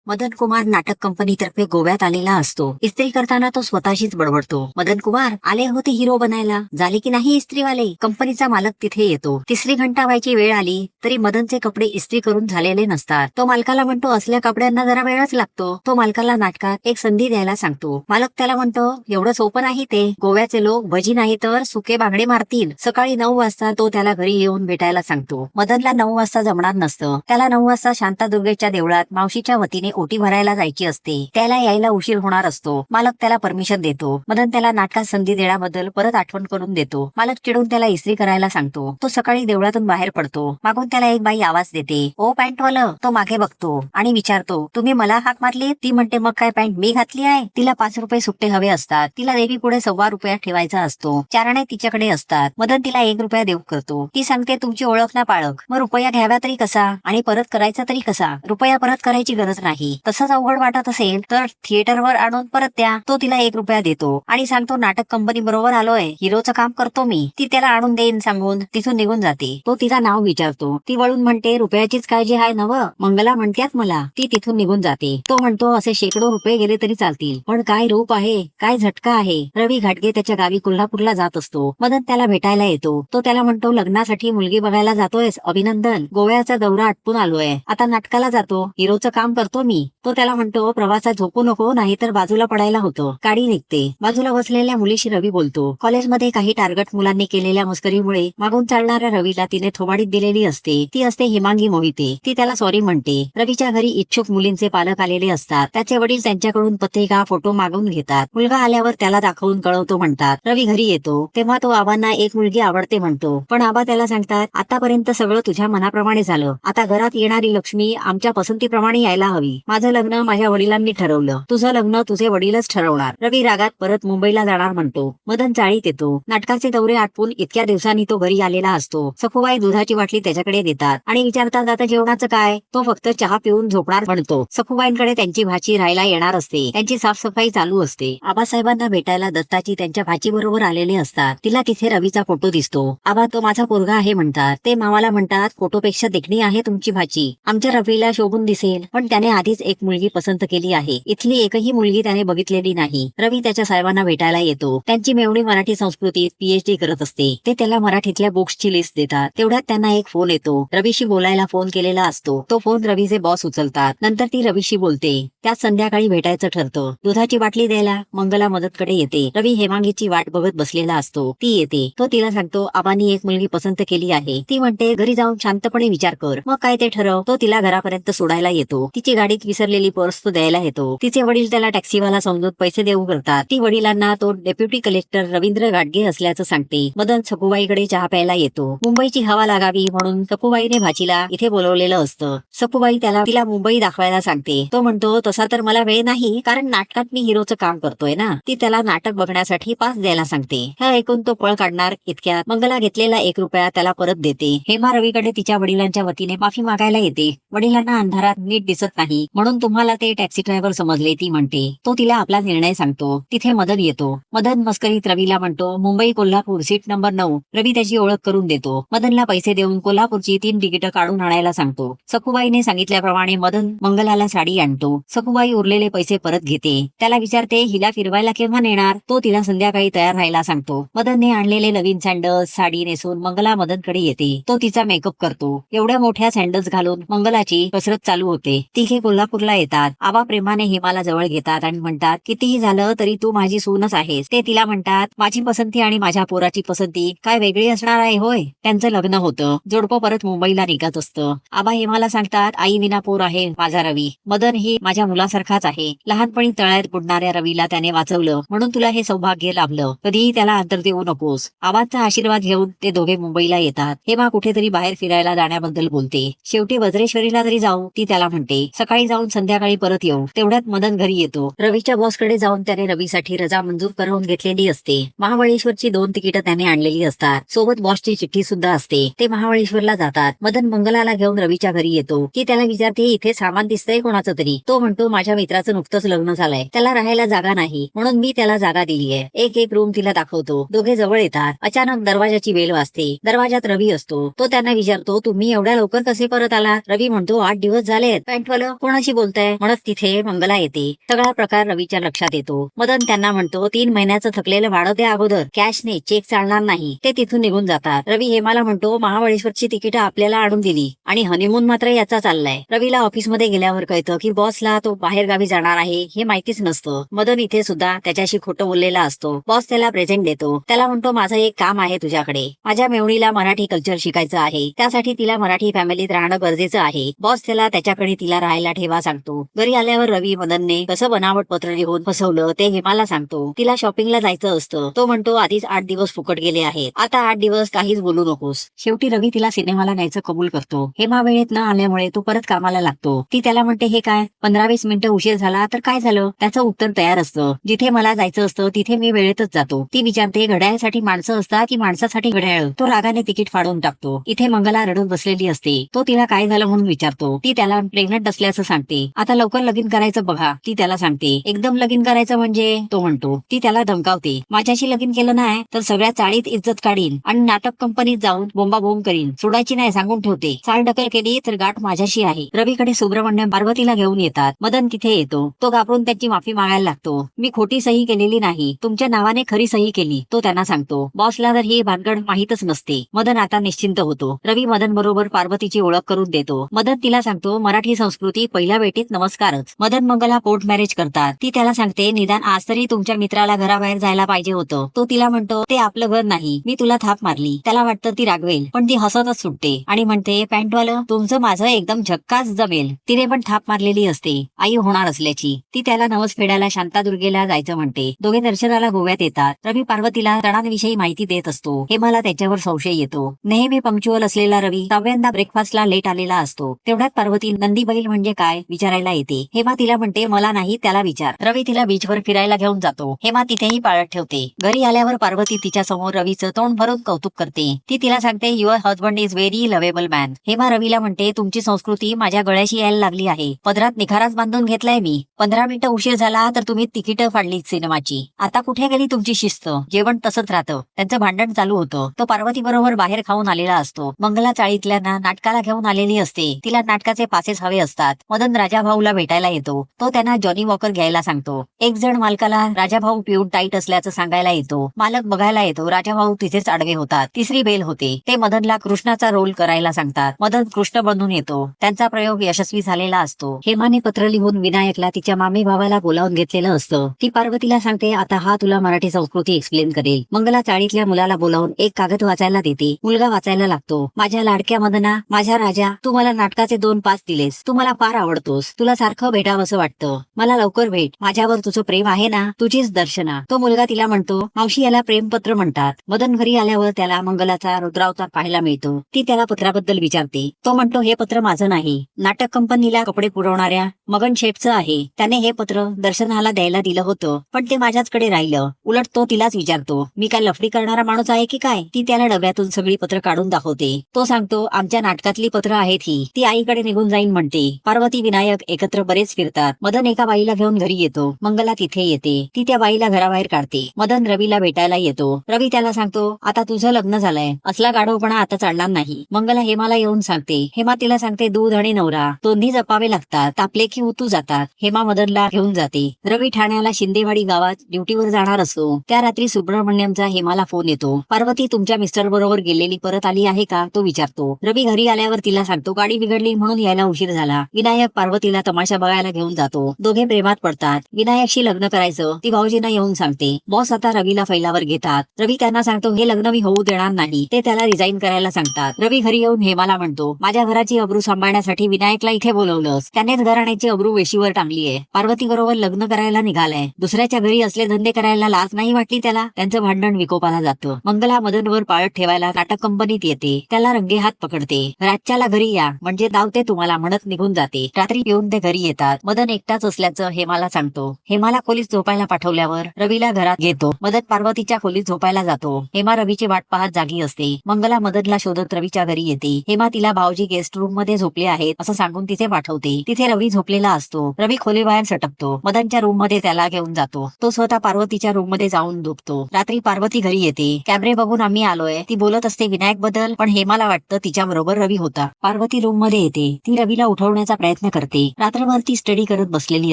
मदन कुमार नाटक कंपनीतर्फे गोव्यात आलेला असतो. इस्त्री करताना तो स्वतःशीच बडबडतो, मदन कुमार आले होते हिरो बनायला, झाले की नाही इस्त्रीवाले. कंपनीचा मालक तिथे येतो. तिसरी घंटा व्हायची वेळ आली तरी मदनचे कपडे इस्त्री करून झालेले नसतात. तो मालकाला म्हणतो असल्या कपड्यांना जरा वेळच लागतो. तो मालकाला नाटकात एक संधी द्यायला सांगतो. मालक त्याला म्हणतो एवढं सोपं नाही ते, गोव्याचे लोक भजी नाही तर सुके बांगडे मारतील. सकाळी 9 वाजता तो त्याला घरी येऊन भेटायला सांगतो. मदनला 9 वाजता जमणार नसतं. त्याला 9 वाजता शांतादुर्गेच्या देवळात मावशीच्या वतीने ओटी भरायला जायची असते. त्याला यायला उशीर होणार असतो. मालक त्याला परमिशन देतो. मदन त्याला नाटकात संधी देण्याबद्दल परत आठवण करून देतो. मालक चिडून त्याला इस्त्री करायला सांगतो. तो सकाळी देवळातून बाहेर पडतो. मागून त्याला एक बाई आवाज देते, ओ पॅन्टवालं. तो मागे बघतो आणि विचारतो, तुम्ही मला हाक मारली? ती म्हणते, मग काय पॅन्ट मी घातली आहे? तिला 5 रुपये सुट्टे हवे असतात. तिला देवी पुढे 1.25 रुपयात ठेवायचा असतो. चारणे तिच्याकडे असतात. मदन तिला 1 रुपया देऊ करतो. ती सांगते, तुमची ओळख ना पाळख, मग रुपया घ्याव्या तरी कसा आणि परत करायचा तरी कसा? रुपया परत करायची गरज नाही. तसंच अवघड वाटत असेल तर थिएटरवर आणून परत द्या. तो तिला 1 रुपया देतो आणि सांगतो, नाटक कंपनी बरोबर आलोय, हिरोचं काम करतो मी. ती त्याला आणून देईन सांगून तिथून निघून जाते. तो तिचा नाव विचारतो. ती वळून म्हणते, रुपयाचीच काळजी आहे नव, मंगला म्हणत्यात मला. ती तिथून निघून जाते. तो म्हणतो, असे शेकडो रुपये गेले तरी चालतील, पण काय रूप आहे, काय झटका आहे. रवी घाटगे त्याच्या गावी कोल्हापूरला जात असतो. मदन त्याला भेटायला येतो. तो त्याला म्हणतो, लग्नासाठी मुलगी बघायला जातोयस, अभिनंदन. गोव्याचा दौरा आटपून आलोय, आता नाटकाला जातो, हिरोचं काम करतो मी. तो त्याला म्हणतो, प्रवासात झोपू नको, नाहीतर बाजूला पडायला होतं. गाडी निघते. बाजूला बसलेल्या मुलीशी रवी बोलतो. कॉलेजमध्ये काही टार्गट मुलांनी केलेल्या मस्करीमुळे मागून चालणाऱ्या रवीला तिने थोबाडीत दिलेली असते. ती असते हिमांगी मोहिते. ती त्याला सॉरी म्हणते. रवीच्या घरी इच्छुक मुलींचे पालक आलेले असतात. त्याचे वडील त्यांच्याकडून पत्रिका फोटो मागून घेतात. मुलगा आल्यावर त्याला दाखवून कळवतो म्हणतात. रवी घरी येतो तेव्हा तो आबांना एक मुलगी आवडते म्हणतो, पण आबा त्याला सांगतात, आतापर्यंत सगळं तुझ्या मनाप्रमाणे झालं, आता घरात येणारी लक्ष्मी आमच्या पसंतीप्रमाणे यायला हवी. माझं लग्न माझ्या वडिलांनी ठरवलं, तुझं लग्न तुझे वडीलच ठरवणार. रवी रागात परत मुंबईला जाणार म्हणतो. मदन चाळीत येतो. नाटकाचे दौरे आटपून इतक्या दिवसांनी तो घरी आलेला असतो. सखूबाई दुधाची बाटली त्याच्याकडे देतात आणि विचारतात, आता जेवणाचं काय? तो फक्त चहा पिऊन झोपणार म्हणतो. सखूबाईंकडे त्यांची भाची राहायला येणार असते. त्यांची साफसफाई चालू असते. आबासाहेबांना भेटायला दत्ताची त्यांच्या भाची बरोबर आलेले असतात. तिला तिथे रवीचा फोटो दिसतो. आबा, तो माझा पोरगा आहे म्हणतात. ते मामाला म्हणतात, फोटोपेक्षा देखणी आहे तुमची भाची, आमच्या रवीला शोभून दिसेल, पण त्याने आधीच एक मुलगी पसंत केली आहे. इथली एकही मुलगी त्याने बघितलेली नाही. रवी त्याच्या साहेबांना भेटायला येतो. त्यांची मेवणी मराठी संस्कृतीत PhD करत असते. ते त्याला मराठीतल्या बुक्सची लिस्ट देतात. तेवढ्यात त्यांना एक फोन येतो. रवीशी बोलायला फोन केलेला असतो. तो फोन रवीचे बॉस उचलतात. नंतर ती रवीशी बोलते. त्यात संध्याकाळी भेटायचं ठरतं. दुधाची बाटली द्यायला मंगला मदतकडे येते. रवी हेमांगीची वाट बघत बसलेला असतो. ती येते. तो तिला सांगतो, आबांनी एक मुलगी पसंत केली आहे. ती म्हणते, घरी जाऊन शांतपणे विचार कर, मग काय ते ठरव. तो तिला घरापर्यंत सोडायला येतो. तिची गाडीत विसरलेली पर्स तो द्यायला येतो. तिचे वडील त्याला टॅक्सीवाला समजून पैसे देऊ करतात. ती वडिलांना तो डेप्युटी कलेक्टर रवींद्र घाटगे असल्याचं सांगते. मदन सखूबाईकडे चहा प्यायला येतो. मुंबईची हवा लागावी म्हणून सखूबाईने भाचीला इथे बोलवलेलं असतं. सखूबाई तिला मुंबई दाखवायला सांगते. तो म्हणतो, तसा तर मला वेळ नाही, कारण नाटकात मी हिरोचं काम करतोय ना. ती त्याला नाटक बघण्यासाठी पास द्यायला सांगते. हे ऐकून तो पळ काढणार इतक्यात मंगला घेतलेला 1 रुपया त्याला परत देते. हेमा रवीकडे तिच्या वडिलांच्या वतीने माफी मागायला येते. वडिलांना अंधारात नीट दिसत नाही म्हणून तुम्हाला ते टॅक्सी ड्रायव्हर समजले, ती म्हणते. तो तिला आपला निर्णय सांगतो. तिथे मदन येतो. मदन मस्करीत रवीला म्हणतो, मुंबई कोल्हापूर सीट नंबर 9. रवी त्याची ओळख करून देतो. मदनला पैसे देऊन कोल्हापूरची 3 तिकीटं काढून आणायला सांगतो. सखूबाईने सांगितल्याप्रमाणे मदन मंगलाला साडी आणतो. सखूबाई उरलेले पैसे परत घेते. त्याला विचारते, हिला फिरवायला केव्हा नेणार? तो तिला संध्याकाळी तयार राहायला सांगतो. मदनने आणलेले नवीन सँडल्स साडी नेसून मंगला मदनकडे येते. तो तिचा मेकअप करतो. एवढ्या मोठ्या सँडल्स घालून मंगलाची कसरत चालू होते. तिघे कोल्हापूरला येतात. आबा प्रेमाने हेमाला जवळ घेतात आणि म्हणतात, कितीही झालं तरी तू माझी सूनच आहेस. ते तिला म्हणतात, माझी पसंती आणि माझ्या पोराची पसंती काय वेगळी असणार आहे होय? त्यांचं लग्न होतं. जोडपं परत मुंबईला निघत असतं. आबा हेमाला सांगतात, आई विना पोर आहे माझा रवी. मदन ही माझ्या मुलासारखाच आहे. लहानपणी तळ्यात बुडणाऱ्या रवीला त्याने वाचवलं म्हणून तुला हे सौभाग्य लाभलं. कधीही त्याला अंतर देऊ नकोस. आबांचा आशीर्वाद घेऊन ते दोघे मुंबईला येतात. हेमा कुठेतरी बाहेर फिरायला जाण्याबद्दल बोलते. शेवटी वज्रेश्वरीला तरी जाऊ, ती त्याला म्हणते. सकाळी जाऊन संध्याकाळी परत येऊ. तेवढ्यात मदन घरी येतो. रवीच्या बॉसकडे जाऊन त्याने रवीसाठी रजा मंजूर करून घेतलेली असते. महाबळेश्वरची 2 तिकीटं त्याने आणलेली असतात. सोबत बॉसची चिठ्ठी सुद्धा असते. ते महाबळेश्वरला जातात. मदन मंगलाला घेऊन रवीच्या घरी येतो. ती त्याला विचारते, इथे सामान दिसतंय कोणाचं तरी? तो म्हणतो, माझ्या मित्राचं नुकतंच लग्न झालंय, त्याला राहायला जागा नाही म्हणून मी त्याला जागा दिलीये. एक रूम तिला दाखवतो. दोघे जवळ येतात. अचानक दरवाजाची बेल वाजते. दरवाजात रवी असतो. तो त्यांना विचारतो, तुम्ही एवढ्या लवकर कसे परत आला? रवी म्हणतो, 8 दिवस झालेत. पॅन्टवालं कोण कोणाशी बोलताय म्हणत तिथे मंगला येते. सगळा प्रकार रवीच्या लक्षात येतो. मदन त्यांना म्हणतो 3 महिन्याचं थकलेलं भाडं द्या अगोदर, कॅशने, चेक चालणार नाही. ते तिथून निघून जातात. रवी हेमाला म्हणतो महाबळेश्वरची तिकीट आपल्याला आणून दिली आणि हनीमून मात्र याचा चाललाय. रवीला ऑफिसमध्ये गेल्यावर कळतं की बॉसला तो बाहेर गावी जाणार आहे हे माहितीच नसतं. मदन इथे सुद्धा त्याच्याशी खोटं बोललेला असतो. बॉस त्याला प्रेझेंट देतो. त्याला म्हणतो माझं एक काम आहे तुझ्याकडे. माझ्या मेवणीला मराठी कल्चर शिकायचं आहे. त्यासाठी तिला मराठी फॅमिलीत राहणं गरजेचं आहे. बॉस त्याला त्याच्याकडे तिला राहायला ठेवा सांगतो. घरी आल्यावर रवी मदनने कसं बनावट पत्र लिहून फसवलं ते हेमाला सांगतो. तिला शॉपिंगला जायचं असतं. तो म्हणतो आधीच 8 दिवस फुकट गेले आहेत. आता 8 दिवस काहीच बोलू नकोस. शेवटी रवी तिला सिनेमाला न्यायचं कबूल करतो. हेमा वेळेत न आल्यामुळे तो परत कामाला लागतो. ती त्याला म्हणते हे काय 15-20 मिनिटं उशीर झाला तर काय झालं. त्याचं उत्तर तयार असतं. जिथे मला जायचं असतं तिथे मी वेळेतच जातो. ती विचारते घड्याळासाठी माणसं असतात की माणसासाठी घड्याळ. तो रागाने तिकीट फाडून टाकतो. इथे मंगला रडत बसलेली असते. तो तिला काय झालं म्हणून विचारतो. ती त्याला प्रेग्नंट असल्याचं सांगते. आता लवकर लगीन करायचं बघा ती त्याला सांगते. एकदम लगीन करायचं म्हणजे तो म्हणतो. ती त्याला धमकावते माझ्याशी लगीन केलं नाही तर सगळ्या चाळीत इज्जत काढीन आणि नाटक कंपनीत जाऊन बोंबाबोंब करीन. सोडायची नाही सांगून ठेवते. चाल ढकल केली तर गाठ माझ्याशी आहे. रवीकडे सुब्रमण्यम पार्वतीला घेऊन येतात. मदन तिथे येतो. तो घाबरून त्याची माफी मागायला लागतो. मी खोटी सही केलेली नाही, तुमच्या नावाने खरी सही केली तो त्यांना सांगतो. बॉसला तर ही भानगड माहीतच नसते. मदन आता निश्चिंत होतो. रवी मदन बरोबर पार्वतीची ओळख करून देतो. मदन तिला सांगतो मराठी संस्कृती पहिल्या भेटीत नमस्कारच. मदन मंगला कोर्ट मॅरेज करतात. ती त्याला सांगते निदान आज तरी तुमच्या मित्राला घराबाहेर जायला पाहिजे होतं. तो तिला म्हणतो ते आपलं घर नाही, मी तुला थाप मारली. त्याला वाटतं ती रागवेल पण ती हसतच सुटते आणि म्हणते पॅन्टवालं तुमचं माझं एकदम झक्काच जमेल. तिने पण थाप मारलेली असते आई होणार असल्याची. ती त्याला नवस फेडायला शांतादुर्गेला जायचं म्हणते. दोघे दर्शनाला गोव्यात येतात. रवी पार्वतीला सणांविषयी माहिती देत असतो. हेमाला त्याच्यावर संशय येतो. नेहमी पंक्च्युअल असलेला रवी 6व्यांदा ब्रेकफास्टला लेट आलेला असतो. तेवढ्यात पार्वती नंदी बैल म्हणजे काय विचारायला येते. हेमा तिला म्हणते मला नाही त्याला विचार. रवी तिला बीचवर फिरायला घेऊन जातो. हेमा तिथेही पाळत ठेवते. घरी आल्यावर पार्वती तिच्या समोर रवीचं तोंड भरून कौतुक करते. ती तिला सांगते your husband is very lovable man. Hema रवीला म्हणते तुमची संस्कृती माझ्या गळ्याशी यायला लागली आहे. पदरात निखाराच बांधून घेतलाय मी. 15 मिनिटं उशीर झाला तर तुम्ही तिकीट फाडली सिनेमाची. आता कुठे गेली तुमची शिस्त. जेवण तसंच राहतं. त्यांचं भांडण चालू होतं. तो पार्वती बरोबर बाहेर खाऊन आलेला असतो. मंगला चाळीतल्यांना नाटकाला घेऊन आलेली असते. तिला नाटकाचे पासेस हवे असतात. मदन राजाभाऊला भेटायला येतो. तो त्यांना जॉनी वॉकर घ्यायला सांगतो. एक जण मालकाला राजाभाऊ पिऊन टाईट असल्याचं सांगायला येतो. मालक बघायला येतो. राजाभाऊ तिथेच आडवे होतात. तिसरी बेल होते. ते मदनला कृष्णाचा रोल करायला सांगतात. मदन कृष्ण बनून येतो. त्यांचा प्रयोग यशस्वी झालेला असतो. हेमाने पत्र लिहून विनायकला तिच्या मामी भावाला बोलावून घेतलेलं असतं. ती पार्वतीला सांगते आता हा तुला मराठी संस्कृती एक्सप्लेन करेल. मंगला चाळीतल्या मुलाला बोलावून एक कागद वाचायला देते. मुलगा वाचायला लागतो. माझ्या लाडक्या मदना, माझ्या राजा, तू मला नाटकाचे 2 पास दिलेस. तू मला फार आवडतोस. तुला सारखं भेटावंसं वाटतं. मला लवकर भेट. माझ्यावर तुझं प्रेम आहे ना. तुझीच दर्शना. तो मुलगा तिला म्हणतो मावशी याला प्रेमपत्र म्हणतात. मदन घरी आल्यावर त्याला मंगलाचा रुद्रावतार पाहायला मिळतो. ती त्याला पत्राबद्दल विचारते. तो म्हणतो हे पत्र माझं नाही, नाटक कंपनीला कपडे पुरवणाऱ्या मगन शेठचं आहे. त्याने हे पत्र दर्शनाला द्यायला दिलं होतं पण ते माझ्याचकडे राहिलं. उलट तो तिलाच विचारतो मी काय लफडी करणारा माणूस आहे की काय. ती त्याला डब्यातून सगळी पत्र काढून दाखवते. तो सांगतो आमच्या नाटकातली पत्र आहेत ही. ती आईकडे निघून जाईन म्हणते. पार्वती विनायक एकत्र बरेच फिरतात. मदन एका बाईला घेऊन घरी येतो. मंगला तिथे येते. ती त्या बाईला घराबाहेर काढते. मदन रवीला भेटायला येतो. रवी त्याला सांगतो आता तुझं लग्न झालंय, असला गाढवपणा आता चालणार नाही. मंगला हेमाला येऊन सांगते. हेमा तिला सांगते दूध आणि नवरा दोन्ही जपावे लागतात. तापले की उतू जातात. हेमा मदनला घेऊन जाते. रवी ठाण्याला शिंदेवाडी गावात ड्युटीवर जाणार असतो. त्या रात्री सुब्रमण्यमचा हेमाला फोन येतो. पार्वती तुमच्या मिस्टर बरोबर गेलेली परत आली आहे का तो विचारतो. रवी घरी आल्यावर तिला सांगतो गाडी बिघडली म्हणून यायला उशीर झाला. विनायक पार्वतीला तमाशा बघायला घेऊन जातो. दोघे प्रेमात पडतात. विनायकशी लग्न करायचं ती भाऊजींना येऊन सांगते. बॉस आता रवीला फैलावर घेतात. रवी त्यांना सांगतो हे लग्न मी होऊ देणार नाही. ते त्याला रिझाईन करायला सांगतात. रवी घरी येऊन हेमाला म्हणतो माझ्या घराची अब्रू सांभाळण्यासाठी विनायकला इथे बोलवलंस. त्यानेच घराण्याची अब्रू वेशीवर टांगलीये. पार्वती बरोबर लग्न करायला निघालाय. दुसऱ्याच्या घरी असले धंदे करायला लाज नाही वाटली त्याला. त्यांचं भांडण विकोपाला जातं. मंगला मदनवर पाळत ठेवायला नाटक कंपनीत येते. त्याला रंगेहात पकडते. रातच्याला घरी या म्हणजे दावते तुम्हाला म्हणत निघून जाते. रात्री येऊन ते घरी येतात. मदन एकटाच असल्याचं हेमाला सांगतो. हेमाला खोलीत झोपायला पाठवल्यावर रवीला घरात घेतो. मदन पार्वतीच्या खोलीत झोपायला जातो. हेमा रवीची वाट पाहत जागी असते. मंगला मदनला शोधत रवीच्या घरी येते. हेमा तिला भाऊजी गेस्ट रूम मध्ये झोपले आहेत असं सांगून तिथे पाठवते. तिथे रवी झोपलेला असतो. रवी खोलीबाहेर सटकतो. मदनच्या रूम मध्ये त्याला घेऊन जातो. तो स्वतः पार्वतीच्या रूम मध्ये जाऊन झोपतो. रात्री पार्वती घरी येते. कॅमेरे बघून आम्ही आलोय ती बोलत असते विनायक बद्दल पण हेमाला वाटतं तिच्या बरोबर रवी होता. पार्वती रूम मध्ये येते. ती रवीला उठवण्याचा प्रयत्न प्रयत्न करते. रात्रभर ती स्टडी करत बसलेली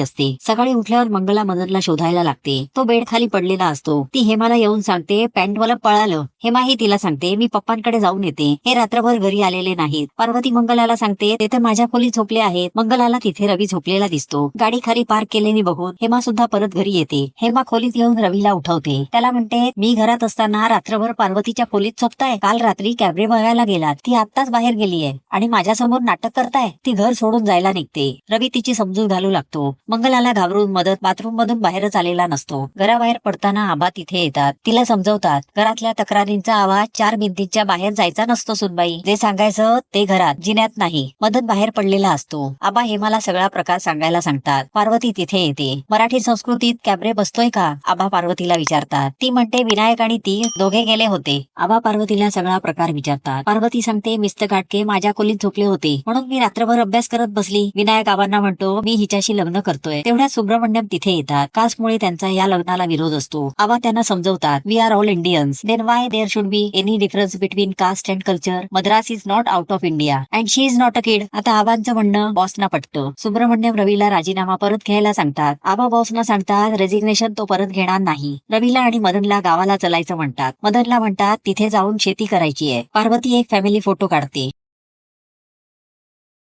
असते. सकाळी उठल्यावर मंगला मदनला शोधायला लागते. तो बेड खाली पडलेला असतो. ती हेमाला येऊन सांगते पॅन्टवाला पळालं. हेमाही तिला सांगते मी पप्पांकडे जाऊन येते. हे रात्रभर घरी आलेले नाहीत. पार्वती मंगलाला सांगते ते तर माझ्या खोलीत झोपले आहेत. मंगलाला तिथे रवी झोपलेला दिसतो. गाडी खाली पार्क केलेली बघून हेमा सुद्धा परत घरी येते. हेमा खोलीत येऊन रवीला उठवते. त्याला म्हणते मी घरात असताना रात्रभर पार्वतीच्या खोलीत झोपताय. काल रात्री कॅबरे बघायला गेलात. ती आत्ताच बाहेर गेलीये आणि माझ्यासमोर नाटक करताय. ती घर सोडून जायला निघते. रवी तिची समजूत घालू लागतो. मंगलाला घाबरून मदत बाथरूम मधून बाहेरच आलेला नसतो. घराबाहेर पडताना आबा तिथे येतात. तिला समजवतात घरातल्या तक्रारींचा आवाज 4 भिंतींच्या बाहेर जायचा नसतो सुनबाई. जे सांगायचं ते घरात जिन्यात नाही. मदत बाहेर पडलेला असतो. आबा हेमाला सगळा प्रकार सांगायला सांगतात. पार्वती तिथे येते. मराठी संस्कृतीत कॅबरे बसतोय का आबा पार्वतीला विचारतात. ती म्हणते विनायक आणि ती दोघे गेले होते. आबा पार्वतीला सगळा प्रकार विचारतात. पार्वती सांगते मिस्टर गाडके माझ्या खोलीत झोपले होते म्हणून मी रात्रभर अभ्यास करत बसली. विनायक आबांना म्हणतो मी हिच्याशी लग्न करतोय. तेवढ्यात सुब्रमण्यम तिथे येतात. कास्टमुळे त्यांचा या लग्नाला विरोध असतो. आबा त्यांना समजवतात we are all Indians then why there should be any difference between caste and culture. Madras is not out of India and she is not a kid. आता आबांचं म्हणणं बॉसना पटतं. सुब्रमण्यम रवीला राजीनामा परत घ्यायला सांगतात. आबा बॉसना सांगतात रेजिग्नेशन तो परत घेणार नाही. रवीला आणि मदनला गावाला चलायचं म्हणतात. मदनला म्हणतात तिथे जाऊन शेती करायची आहे. पार्वती एक फॅमिली फोटो काढते.